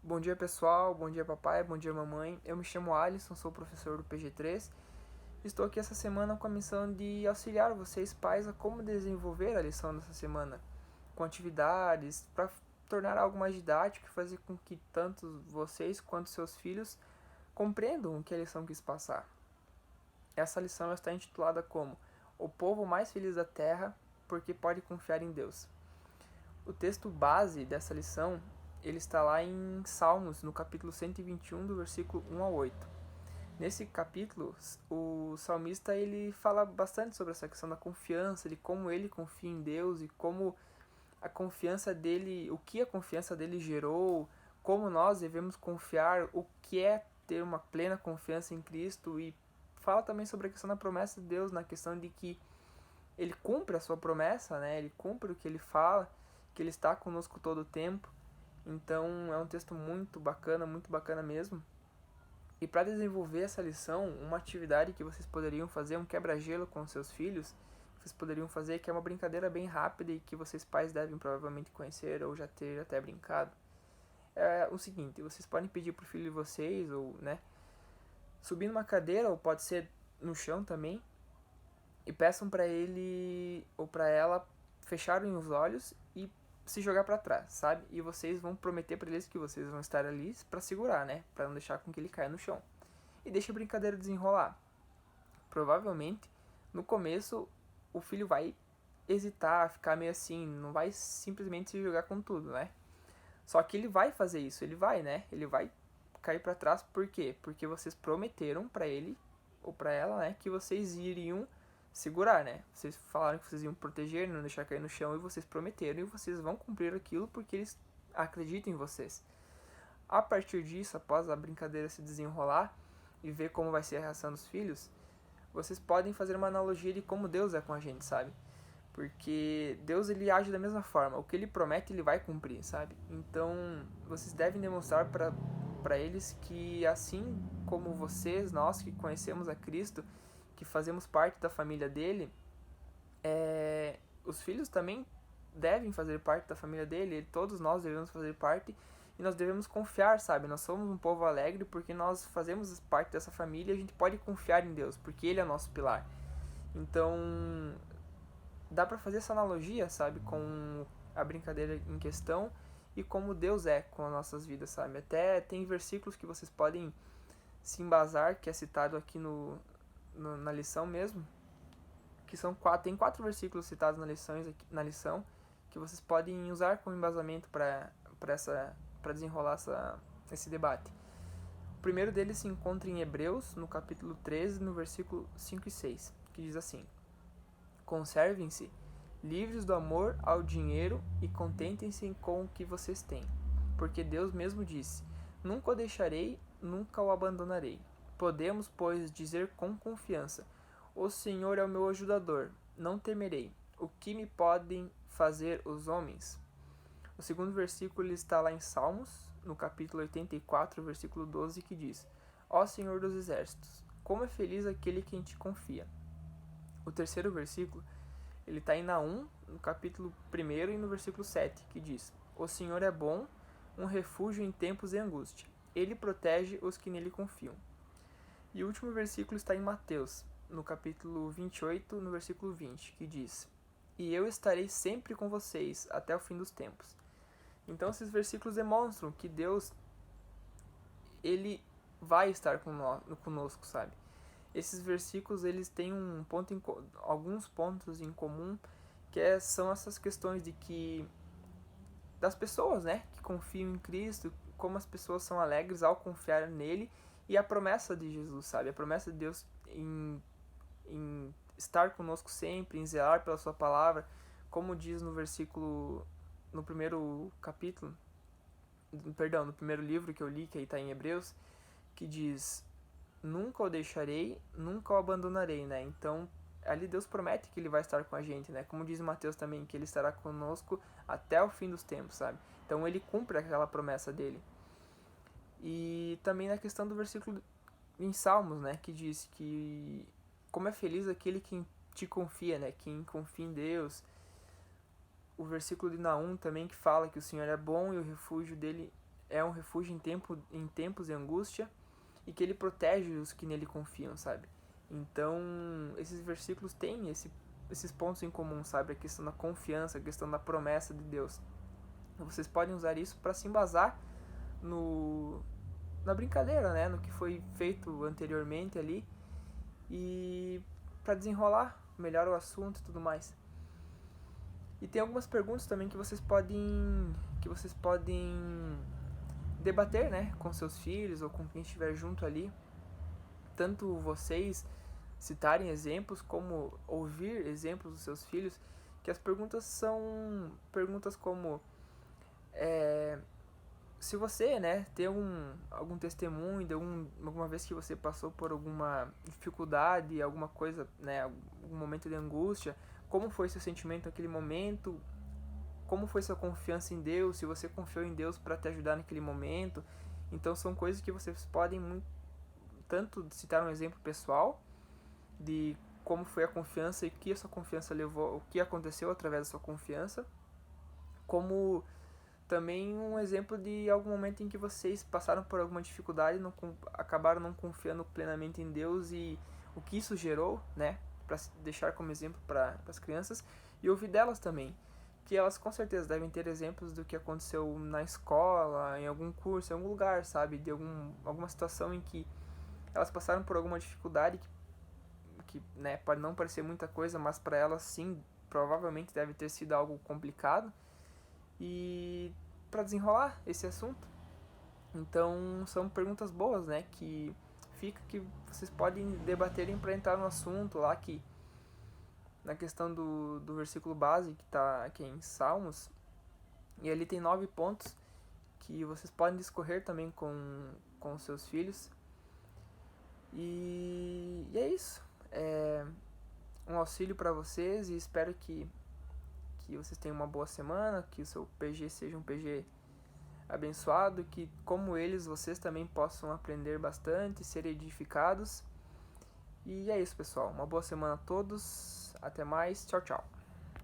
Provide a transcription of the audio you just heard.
Bom dia pessoal, bom dia papai, bom dia mamãe. Eu me chamo Alisson, sou professor do PG3. Estou aqui essa semana com a missão de auxiliar vocês pais a como desenvolver a lição dessa semana, com atividades, para tornar algo mais didático e fazer com que tanto vocês quanto seus filhos compreendam o que a lição quis passar. Essa lição está intitulada como O Povo Mais Feliz da Terra, porque pode confiar em Deus. O texto base dessa lição ele está lá em Salmos, no capítulo 121, do versículo 1 ao 8. Nesse capítulo, o salmista ele fala bastante sobre essa questão da confiança, de como ele confia em Deus e como a confiança dele, o que a confiança dele gerou, como nós devemos confiar, o que é ter uma plena confiança em Cristo, e fala também sobre a questão da promessa de Deus, na questão de que ele cumpre a sua promessa, né? Ele cumpre o que ele fala, que ele está conosco todo o tempo. Então é um texto muito bacana mesmo. E para desenvolver essa lição, uma atividade que vocês poderiam fazer, um quebra-gelo com seus filhos, vocês poderiam fazer, que é uma brincadeira bem rápida e que vocês pais devem provavelmente conhecer ou já ter até brincado. É o seguinte, vocês podem pedir pro filho de vocês, ou, né, subir numa cadeira, ou pode ser no chão também, e peçam para ele ou para ela fecharem os olhos e se jogar para trás, sabe? E vocês vão prometer para eles que vocês vão estar ali para segurar, né? Para não deixar com que ele caia no chão. E deixa a brincadeira desenrolar. Provavelmente, no começo, o filho vai hesitar, ficar meio assim, não vai simplesmente se jogar com tudo, né? Só que ele vai fazer isso, ele vai, né? Ele vai cair para trás, por quê? Porque vocês prometeram para ele ou para ela, né, que vocês iriam segurar, né? Vocês falaram que vocês iam proteger, não deixar cair no chão, e vocês prometeram, e vocês vão cumprir aquilo porque eles acreditam em vocês. A partir disso, após a brincadeira se desenrolar e ver como vai ser a reação dos filhos, vocês podem fazer uma analogia de como Deus é com a gente, sabe? Porque Deus ele age da mesma forma, o que ele promete ele vai cumprir, sabe? Então, vocês devem demonstrar para eles que assim como vocês, nós que conhecemos a Cristo, que fazemos parte da família dele, os filhos também devem fazer parte da família dele, todos nós devemos fazer parte, e nós devemos confiar, sabe? Nós somos um povo alegre porque nós fazemos parte dessa família e a gente pode confiar em Deus, porque Ele é nosso pilar. Então, dá pra fazer essa analogia, sabe? Com a brincadeira em questão e como Deus é com as nossas vidas, sabe? Até tem versículos que vocês podem se embasar, que é citado aqui na lição mesmo, que são tem 4 versículos citados na lição que vocês podem usar como embasamento para desenrolar esse debate. O primeiro deles se encontra em Hebreus, no capítulo 13, no versículo 5 e 6, que diz assim: Conservem-se livres do amor ao dinheiro e contentem-se com o que vocês têm, porque Deus mesmo disse: Nunca o deixarei, nunca o abandonarei. Podemos, pois, dizer com confiança: O Senhor é o meu ajudador, não temerei. O que me podem fazer os homens? O segundo versículo está lá em Salmos, no capítulo 84, versículo 12, que diz: Ó Senhor dos exércitos, como é feliz aquele que em ti confia. O terceiro versículo, ele está em Naum, no capítulo 1 e no versículo 7, que diz: O Senhor é bom, um refúgio em tempos de angústia. Ele protege os que nele confiam. E o último versículo está em Mateus, no capítulo 28, no versículo 20, que diz: E eu estarei sempre com vocês até o fim dos tempos. Então esses versículos demonstram que Deus ele vai estar conosco, sabe? Esses versículos eles têm alguns pontos em comum, são essas questões de que das pessoas, né, que confiam em Cristo, como as pessoas são alegres ao confiar nele, e a promessa de Jesus, sabe? A promessa de Deus em estar conosco sempre, em zelar pela sua palavra, como diz no versículo, no primeiro capítulo, perdão, no primeiro livro que eu li, que aí está em Hebreus, que diz: Nunca o deixarei, nunca o abandonarei, né? Então, ali Deus promete que ele vai estar com a gente, né? Como diz Mateus também, que ele estará conosco até o fim dos tempos, sabe? Então, ele cumpre aquela promessa dele. E também na questão do versículo em Salmos, né? Que diz que como é feliz aquele que te confia, né? Quem confia em Deus. O versículo de Naum também que fala que o Senhor é bom e o refúgio dele é um refúgio em tempos de angústia e que ele protege os que nele confiam, sabe? Então, esses versículos têm esses pontos em comum, sabe? A questão da confiança, a questão da promessa de Deus. Vocês podem usar isso para se embasar na brincadeira, né? No que foi feito anteriormente ali e para desenrolar melhor o assunto e tudo mais. E tem algumas perguntas também que vocês podem debater, né, com seus filhos ou com quem estiver junto ali. Tanto vocês citarem exemplos como ouvir exemplos dos seus filhos, que as perguntas são perguntas como se você, né, tem algum testemunho de alguma vez que você passou por alguma dificuldade, alguma coisa, né, algum momento de angústia, como foi seu sentimento naquele momento, como foi sua confiança em Deus, se você confiou em Deus para te ajudar naquele momento. Então são coisas que vocês podem tanto citar um exemplo pessoal de como foi a confiança e o que a sua confiança levou, o que aconteceu através da sua confiança, como também um exemplo de algum momento em que vocês passaram por alguma dificuldade, acabaram não confiando plenamente em Deus e o que isso gerou, né, para deixar como exemplo para as crianças, e ouvir delas também, que elas com certeza devem ter exemplos do que aconteceu na escola, em algum curso, em algum lugar, sabe, de alguma situação em que elas passaram por alguma dificuldade que né, pode não parecer muita coisa, mas para elas sim, provavelmente deve ter sido algo complicado. E para desenrolar esse assunto. Então são perguntas boas, né, que vocês podem debaterem para entrar no assunto lá, que na questão do versículo base que tá aqui em Salmos, e ali tem 9 pontos que vocês podem discorrer também com os seus filhos. E é isso. É um auxílio para vocês e espero que vocês tenham uma boa semana, que o seu PG seja um PG abençoado, que como eles, vocês também possam aprender bastante, ser edificados. E é isso, pessoal. Uma boa semana a todos. Até mais. Tchau, tchau.